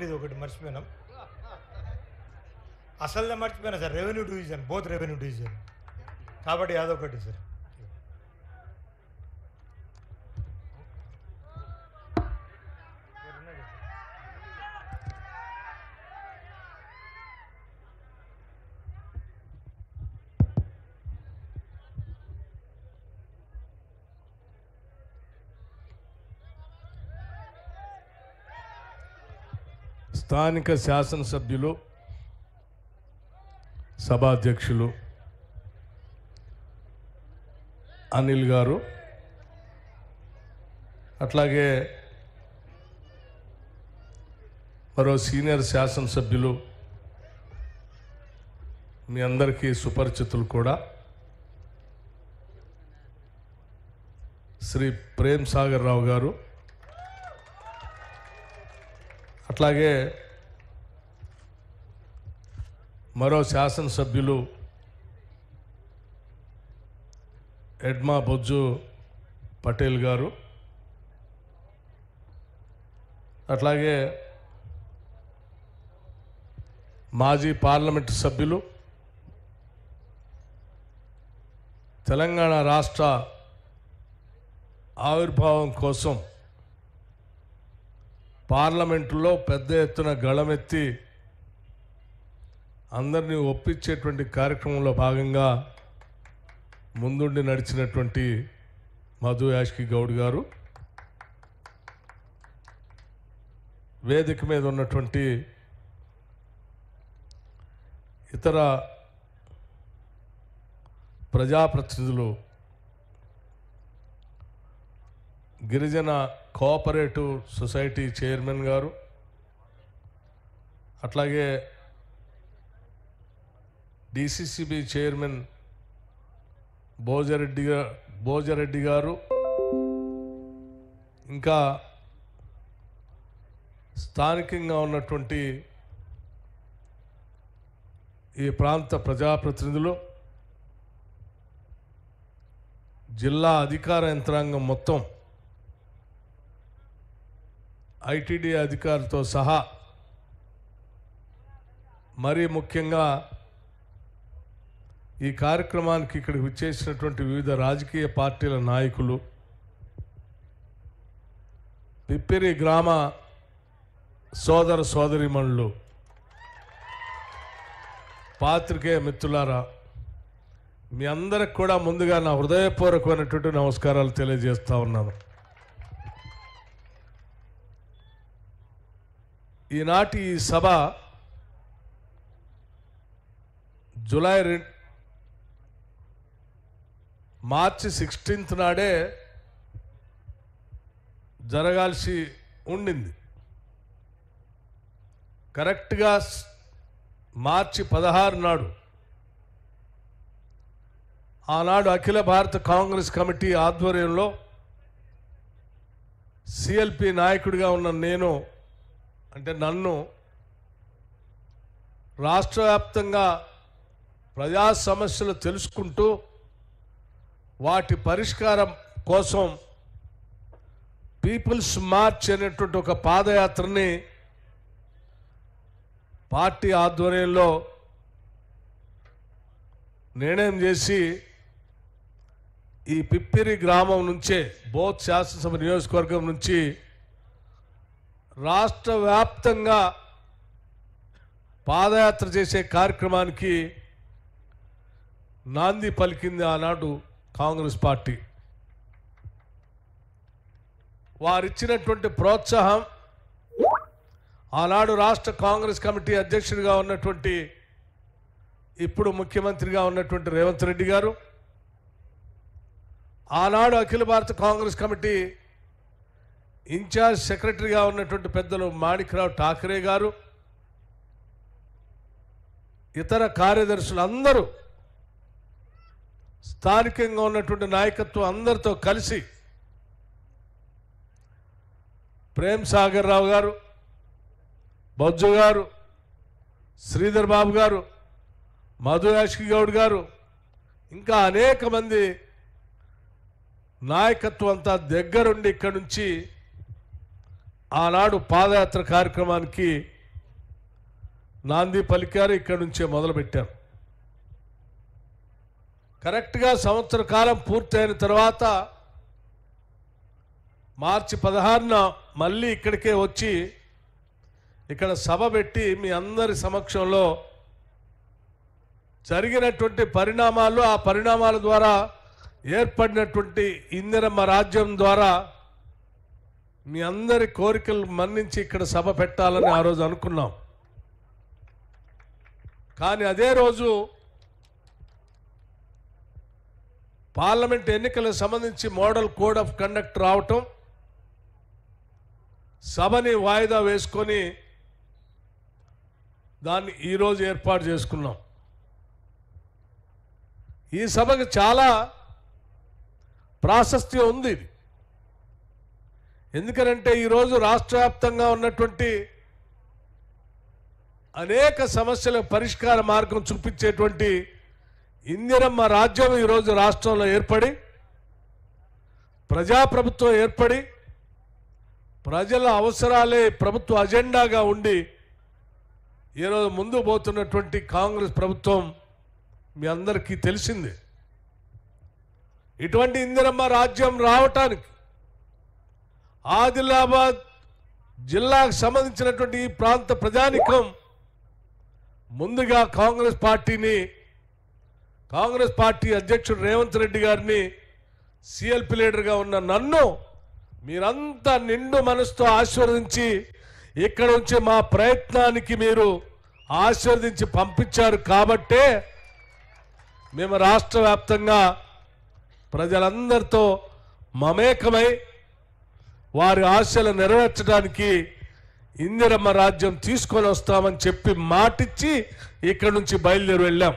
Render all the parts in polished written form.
ఇది ఒకటి మర్చిపోయినాం. అసలు మర్చిపోయినా sir, revenue division, both revenue division, కాబట్టి అదొకటి సార్. స్థానిక శాసనసభ్యులు, సభాధ్యక్షులు అనిల్ గారు, అట్లాగే మరో సీనియర్ శాసనసభ్యులు మీ అందరికీ సుపరిచితులు కూడా శ్రీ ప్రేమ్ సాగర్ రావు గారు, అట్లాగే మరో శాసనసభ్యులు ఎడ్మా బొజ్జు పటేల్ గారు, అట్లాగే మాజీ పార్లమెంటు సభ్యులు, తెలంగాణ రాష్ట్ర ఆవిర్భావం కోసం పార్లమెంటులో పెద్ద ఎత్తున గళమెత్తి అందరినీ ఒప్పించేటువంటి కార్యక్రమంలో భాగంగా ముందుండి నడిచినటువంటి మధు యాష్కి గౌడ్ గారు, వేదిక మీద ఉన్నటువంటి ఇతర ప్రజాప్రతినిధులు, గిరిజన కోఆపరేటివ్ సొసైటీ చైర్మన్ గారు, అట్లాగే డిసిసిబి చైర్మన్ భోజరెడ్డి గారు, ఇంకా స్థానికంగా ఉన్నటువంటి ఈ ప్రాంత ప్రజాప్రతినిధులు, జిల్లా అధికార యంత్రాంగం మొత్తం, ఐటీడీ అధికారులతో సహా, మరీ ముఖ్యంగా ఈ కార్యక్రమానికి ఇక్కడికి విచ్చేసినటువంటి వివిధ రాజకీయ పార్టీల నాయకులు, పిప్పిరి గ్రామ సోదర సోదరీమణులు, పాత్రికేయ మిత్రులారా, మీ అందరికి కూడా ముందుగా నా హృదయపూర్వకమైనటువంటి నమస్కారాలు తెలియజేస్తా ఉన్నాను. ఈనాటి ఈ సభ మార్చి 16th నాడే జరగాల్సి ఉండింది. కరెక్ట్గా మార్చి 16 నాడు, ఆనాడు అఖిల భారత కాంగ్రెస్ కమిటీ ఆధ్వర్యంలో సిఎల్పి నాయకుడిగా ఉన్న నన్ను రాష్ట్ర వ్యాప్తంగా ప్రజా సమస్యలు తెలుసుకుంటూ వాటి పరిష్కారం కోసం పీపుల్స్ మార్చ్ అనేటువంటి ఒక పాదయాత్రని పార్టీ ఆధ్వర్యంలో నిర్ణయం చేసి ఈ పిప్పిరి గ్రామం నుంచే, బోత్ శాసనసభ నియోజకవర్గం నుంచి రాష్ట్ర వ్యాప్తంగా పాదయాత్ర చేసే కార్యక్రమానికి నాంది పలికింది ఆనాడు కాంగ్రెస్ పార్టీ. వారిచ్చినటువంటి ప్రోత్సాహం, ఆనాడు రాష్ట్ర కాంగ్రెస్ కమిటీ అధ్యక్షుడిగా ఉన్నటువంటి, ఇప్పుడు ముఖ్యమంత్రిగా ఉన్నటువంటి రేవంత్ రెడ్డి గారు, ఆనాడు అఖిల భారత కాంగ్రెస్ కమిటీ ఇన్ఛార్జ్ సెక్రటరీగా ఉన్నటువంటి పెద్దలు మాణిక్రావు ఠాకరే గారు, ఇతర కార్యదర్శులు అందరూ, స్థానికంగా ఉన్నటువంటి నాయకత్వం అందరితో కలిసి ప్రేమ్ సాగర్ రావు గారు, బొజ్జు గారు, శ్రీధర్ బాబు గారు, మధు యాష్కి గౌడ్ గారు, ఇంకా అనేక మంది నాయకత్వం అంతా దగ్గరుండి ఇక్కడి నుంచి ఆనాడు పాదయాత్ర కార్యక్రమానికి నాంది పలికారు. ఇక్కడి నుంచే మొదలుపెట్టారు. కరెక్ట్గా సంవత్సర కాలం పూర్తయిన తర్వాత మార్చి 16న మళ్ళీ ఇక్కడికే వచ్చి ఇక్కడ సభ పెట్టి మీ అందరి సమక్షంలో జరిగినటువంటి పరిణామాలు, ఆ పరిణామాల ద్వారా ఏర్పడినటువంటి ఇందిరమ్మ రాజ్యం ద్వారా మీ అందరి కోరికలు మన్నించి ఇక్కడ సభ పెట్టాలని ఆ రోజు అనుకున్నాం. కానీ అదే రోజు పార్లమెంట్ ఎన్నికలకు సంబంధించి మోడల్ కోడ్ ఆఫ్ కండక్ట్ రావటం, సభని వాయిదా వేసుకొని దాన్ని ఈరోజు ఏర్పాటు చేసుకున్నాం. ఈ సభకు చాలా ప్రాశస్త్యం ఉంది. ఎందుకనంటే ఈరోజు రాష్ట్ర వ్యాప్తంగా ఉన్నటువంటి అనేక సమస్యలకు పరిష్కార మార్గం చూపించేటువంటి ఇందిరమ్మ రాజ్యం ఈరోజు రాష్ట్రంలో ఏర్పడి, ప్రజాప్రభుత్వం ఏర్పడి, ప్రజల అవసరాలే ప్రభుత్వ అజెండాగా ఉండి ఈరోజు ముందుకు పోతున్నటువంటి కాంగ్రెస్ ప్రభుత్వం మీ అందరికీ తెలిసిందే. ఇటువంటి ఇందిరమ్మ రాజ్యం రావటానికి ఆదిలాబాద్ జిల్లాకు సంబంధించినటువంటి ఈ ప్రాంత ప్రజానికం ముందుగా కాంగ్రెస్ పార్టీ అధ్యక్షుడు రేవంత్ రెడ్డి గారిని, సిఎల్పి లీడర్గా ఉన్న నన్ను మీరంతా నిండు మనసుతో ఆశీర్వదించి ఇక్కడ నుంచి మా ప్రయత్నానికి మీరు ఆశీర్వదించి పంపించారు. కాబట్టే మేము రాష్ట్ర వ్యాప్తంగా ప్రజలందరితో మమేకమై వారి ఆశలు నెరవేర్చడానికి ఇందిరమ్మ రాజ్యం తీసుకొని వస్తామని చెప్పి మాటిచ్చి ఇక్కడి నుంచి బయలుదేరి వెళ్ళాం.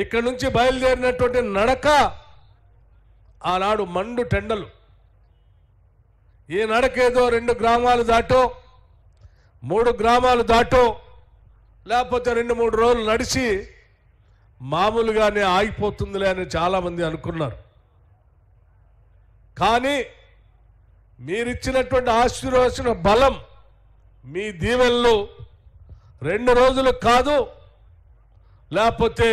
ఇక్కడి నుంచి బయలుదేరినటువంటి నడక ఆనాడు మండు టెండలు. ఈ నడకేదో 2 గ్రామాలు దాటో 3 గ్రామాలు దాటో లేకపోతే 2-3 రోజులు నడిచి మామూలుగానే ఆగిపోతుందిలే అని చాలామంది అనుకున్నారు. కానీ మీరిచ్చినటువంటి ఆశీర్వచన బలం, మీ దీవెనలు 2 రోజులు కాదు, లేకపోతే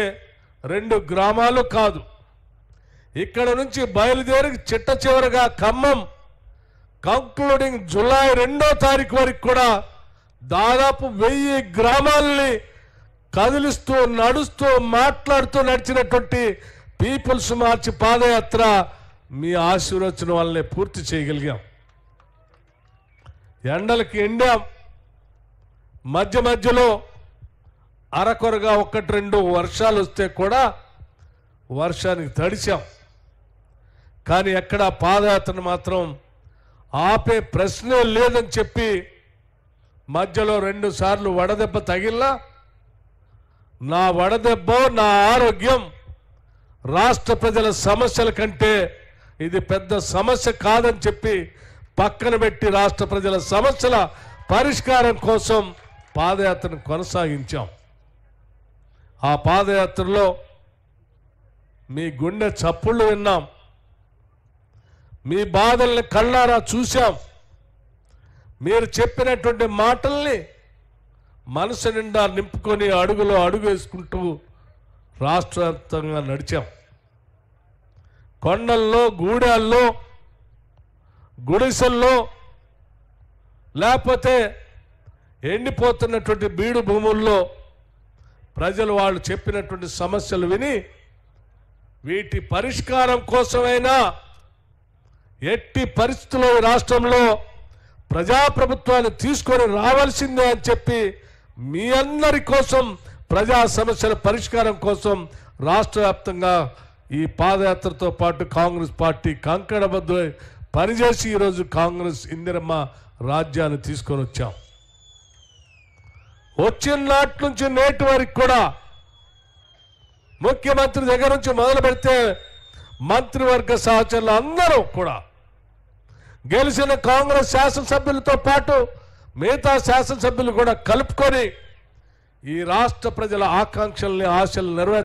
2 గ్రామాలు కాదు, ఇక్కడ నుంచి బయలుదేరి చిట్ట చివరగా ఖమ్మం కంక్లూడింగ్ జూలై 2వ తారీఖు వరకు కూడా దాదాపు 1000 గ్రామాలని కదిలిస్తూ, నడుస్తూ, మాట్లాడుతూ నడిచినటువంటి పీపుల్స్ మార్చ్ పాదయాత్ర మీ ఆశీర్వచన వల్లనే పూర్తి చేయగలిగాం. ఎండలకి ఎండాం, మధ్యలో అరకొరగా 1-2 వర్షాలు వస్తే కూడా వర్షానికి తడిచాం. కానీ ఎక్కడ పాదయాత్రను మాత్రం ఆపే ప్రశ్నే లేదని చెప్పి మధ్యలో 2 సార్లు వడదెబ్బ తగిలినా నా వడదెబ్బ, నా ఆరోగ్యం రాష్ట్ర ప్రజల సమస్యల కంటే ఇది పెద్ద సమస్య కాదని చెప్పి పక్కన పెట్టి రాష్ట్ర ప్రజల సమస్యల పరిష్కారం కోసం పాదయాత్రను కొనసాగించాం. ఆ పాదయాత్రలో మీ గుండె చప్పుళ్ళు విన్నాం, మీ బాధల్ని కళ్ళారా చూశాం, మీరు చెప్పినటువంటి మాటల్ని మనసు నిండా నింపుకొని అడుగులో అడుగు వేసుకుంటూ రాష్ట్ర వ్యాప్తంగా నడిచాం. కొండల్లో, గూడాల్లో, గుడిసెల్లో, లేకపోతే ఎండిపోతున్నటువంటి బీడు భూముల్లో ప్రజలు వాళ్ళు చెప్పినటువంటి సమస్యలు విని వీటి పరిష్కారం కోసమైనా ఎట్టి పరిస్థితుల్లో రాష్ట్రంలో ప్రజాప్రభుత్వాన్ని తీసుకొని రావాల్సిందే అని చెప్పి మీ అందరి కోసం, ప్రజా సమస్యల పరిష్కారం కోసం రాష్ట్ర వ్యాప్తంగా ఈ పాదయాత్రతో పాటు కాంగ్రెస్ పార్టీ కంకణబద్ధమై పనిచేసి ఈరోజు కాంగ్రెస్ ఇందిరమ్మ రాజ్యాన్ని తీసుకొని వచ్చాం. వచ్చిన నాటి నుంచి నేటి వరకు కూడా ముఖ్యమంత్రి దగ్గర నుంచి మొదలు పెడితే మంత్రివర్గ సహచరులు అందరూ కూడా గెలిచిన కాంగ్రెస్ శాసనసభ్యులతో పాటు మిగతా శాసనసభ్యులు కూడా కలుపుకొని ఈ రాష్ట్ర ప్రజల ఆకాంక్షల్ని, ఆశలు నెరవేర్చారు.